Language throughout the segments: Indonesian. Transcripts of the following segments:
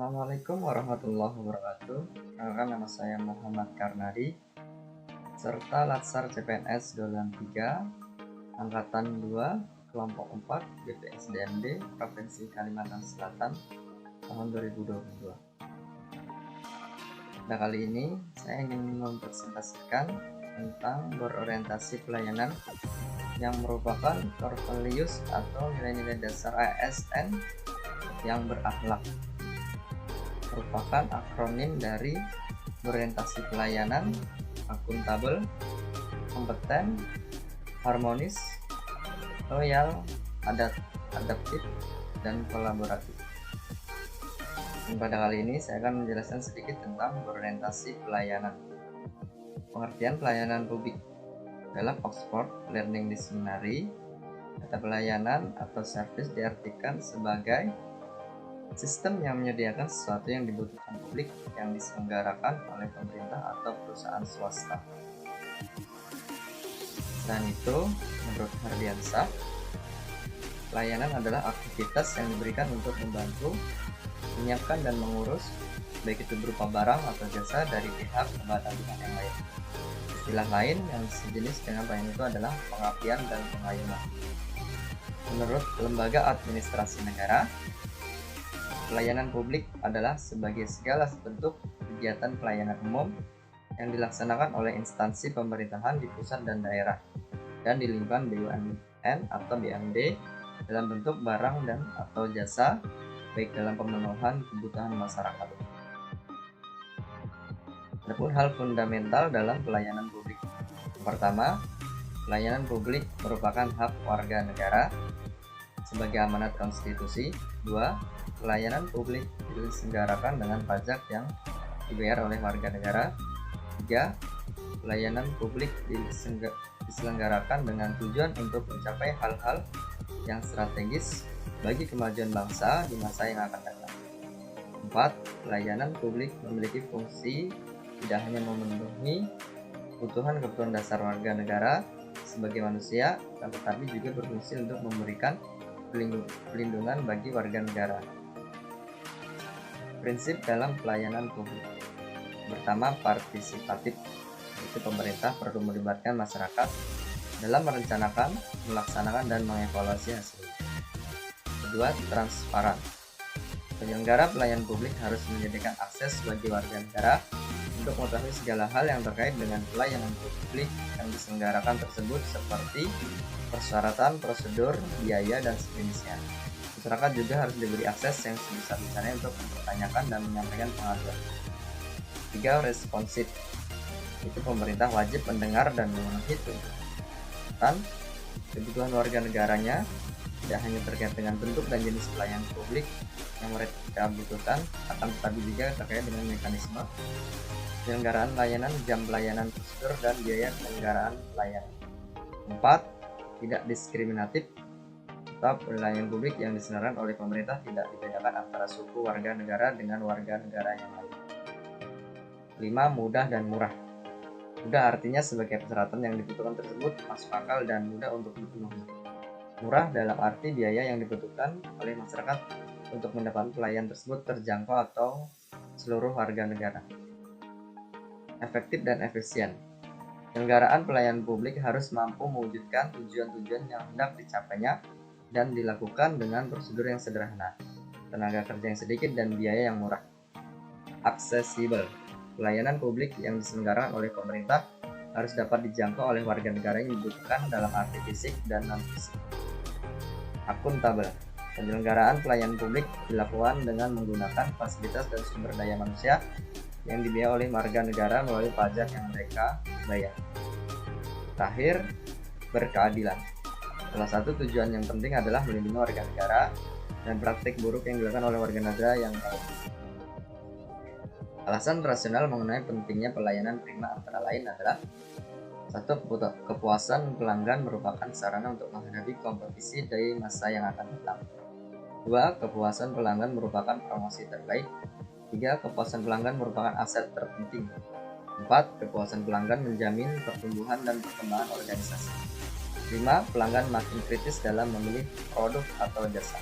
Assalamualaikum warahmatullahi wabarakatuh. Perkenalkan, nama saya Muhammad Karnadi, serta Latsar CPNS Dolan 3, Angkatan 2, Kelompok 4, BPSDMD, Provinsi Kalimantan Selatan, tahun 2022. Pada kali ini, saya ingin mempresentasikan tentang berorientasi pelayanan yang merupakan core values atau nilai-nilai dasar ASN yang berakhlak. Merupakan akronim dari berorientasi pelayanan, akuntabel, kompeten, harmonis, loyal, adaptif, dan kolaboratif. Dan pada kali ini saya akan menjelaskan sedikit tentang berorientasi pelayanan. Pengertian pelayanan publik dalam Oxford Learning Dictionary, kata pelayanan atau service diartikan sebagai sistem yang menyediakan sesuatu yang dibutuhkan publik yang diselenggarakan oleh pemerintah atau perusahaan swasta. Selain itu, menurut Hardiansah, pelayanan adalah aktivitas yang diberikan untuk membantu, menyiapkan dan mengurus, baik itu berupa barang atau jasa dari pihak kepada pihak yang lain. Istilah lain yang sejenis dengan pelayanan itu adalah pengabdian dan pengayuman. Menurut Lembaga Administrasi Negara, pelayanan publik adalah sebagai segala bentuk kegiatan pelayanan umum yang dilaksanakan oleh instansi pemerintahan di pusat dan daerah dan di lingkungan BUMN atau BUMD dalam bentuk barang dan atau jasa, baik dalam pemenuhan kebutuhan masyarakat. Adapun hal fundamental dalam pelayanan publik. Pertama, pelayanan publik merupakan hak warga negara sebagai amanat konstitusi. 2. Pelayanan publik diselenggarakan dengan pajak yang dibayar oleh warga negara. 3. Pelayanan publik diselenggarakan dengan tujuan untuk mencapai hal-hal yang strategis bagi kemajuan bangsa di masa yang akan datang. 4. Pelayanan publik memiliki fungsi tidak hanya memenuhi kebutuhan dasar warga negara sebagai manusia, tetapi juga berfungsi untuk memberikan perlindungan bagi warga negara. Prinsip dalam pelayanan publik. Pertama, partisipatif, yaitu pemerintah perlu melibatkan masyarakat dalam merencanakan, melaksanakan, dan mengevaluasi hasilnya. Kedua, transparan. Penyelenggara pelayanan publik harus menyediakan akses bagi warga negara untuk mengetahui segala hal yang terkait dengan pelayanan publik yang diselenggarakan tersebut, seperti persyaratan, prosedur, biaya, dan sejenisnya. Masyarakat juga harus diberi akses yang sebesar-besarnya untuk mempertanyakan dan menyampaikan pengaduan. 3. Responsif, itu pemerintah wajib mendengar dan memenuhi tuntutan kebutuhan warga negaranya, tidak hanya terkait dengan bentuk dan jenis pelayanan publik yang mereka butuhkan, akan tetapi juga terkait dengan mekanisme penyelenggaraan layanan, jam pelayanan, prosedur, dan biaya penyelenggaraan layanan. 4. Tidak diskriminatif, atau pelayanan publik yang diselenggarakan oleh pemerintah tidak dibedakan antara suku warga negara dengan warga negara yang lain. 5. Mudah dan murah. Mudah artinya sebagai persyaratan yang dibutuhkan tersebut masuk akal dan mudah untuk dipenuhi. Murah dalam arti biaya yang dibutuhkan oleh masyarakat untuk mendapatkan pelayanan tersebut terjangkau atau seluruh warga negara. Efektif dan efisien. Penyelenggaraan pelayanan publik harus mampu mewujudkan tujuan-tujuan yang hendak dicapainya dan dilakukan dengan prosedur yang sederhana, tenaga kerja yang sedikit, dan biaya yang murah. Aksesibel. Pelayanan publik yang diselenggarakan oleh pemerintah harus dapat dijangkau oleh warga negara yang dibutuhkan dalam arti fisik dan non-fisik. Akuntabel. Penyelenggaraan pelayanan publik dilakukan dengan menggunakan fasilitas dan sumber daya manusia yang dibiayai oleh warga negara melalui pajak yang mereka bayar. Terakhir, berkeadilan. Salah satu tujuan yang penting adalah melindungi warga negara dan praktik buruk yang dilakukan oleh warga negara yang lain. Alasan rasional mengenai pentingnya pelayanan prima antara lain adalah: 1. Kepuasan pelanggan merupakan sarana untuk menghadapi kompetisi dari masa yang akan datang. 2. Kepuasan pelanggan merupakan promosi terbaik. 3. Kepuasan pelanggan merupakan aset terpenting. 4. Kepuasan pelanggan menjamin pertumbuhan dan perkembangan organisasi. 5. Pelanggan makin kritis dalam memilih produk atau jasa.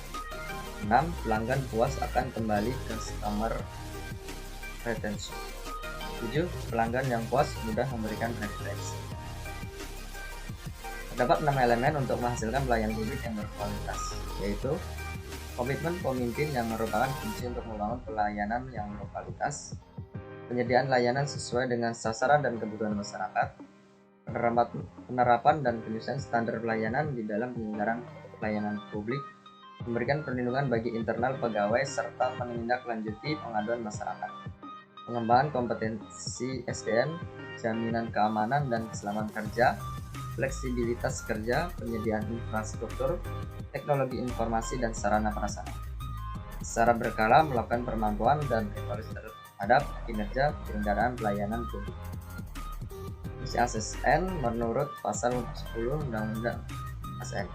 6. Pelanggan puas akan kembali customer retention. 7. Pelanggan yang puas mudah memberikan referensi. Terdapat 6 elemen untuk menghasilkan pelayanan publik yang berkualitas, yaitu komitmen pemimpin yang merupakan kunci untuk membangun pelayanan yang berkualitas, penyediaan layanan sesuai dengan sasaran dan kebutuhan masyarakat, penerapan dan penyusunan standar pelayanan di dalam penyelenggaraan pelayanan publik, memberikan perlindungan bagi internal pegawai serta menindaklanjuti pengaduan masyarakat, pengembangan kompetensi SDM, jaminan keamanan dan keselamatan kerja, fleksibilitas kerja, penyediaan infrastruktur, teknologi informasi dan sarana prasarana. Secara berkala melakukan pemantauan dan evaluasi terhadap kinerja penyelenggaraan pelayanan publik. Misi ASN menurut pasal 10 Undang-Undang ASN.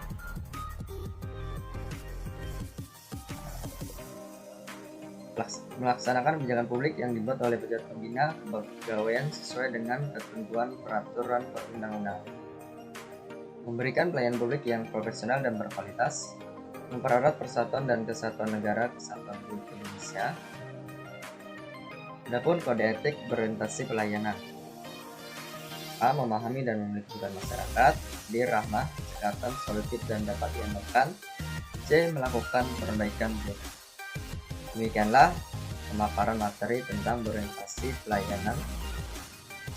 Melaksanakan kebijakan publik yang dibuat oleh pejabat pembina kepegawaian sesuai dengan ketentuan peraturan perundang-undangan. Memberikan pelayanan publik yang profesional dan berkualitas, mempererat persatuan dan kesatuan negara Kesatuan Republik Indonesia. Adapun kode etik berorientasi pelayanan. A. Memahami dan memiliki kebutuhan masyarakat. B. Ramah, cekatan, solutif dan dapat diandalkan. C. Melakukan perbaikan budaya. Demikianlah pemaparan materi tentang berorientasi pelayanan.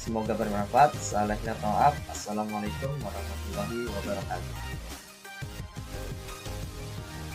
Semoga bermanfaat. Salah maaf. Assalamualaikum warahmatullahi wabarakatuh.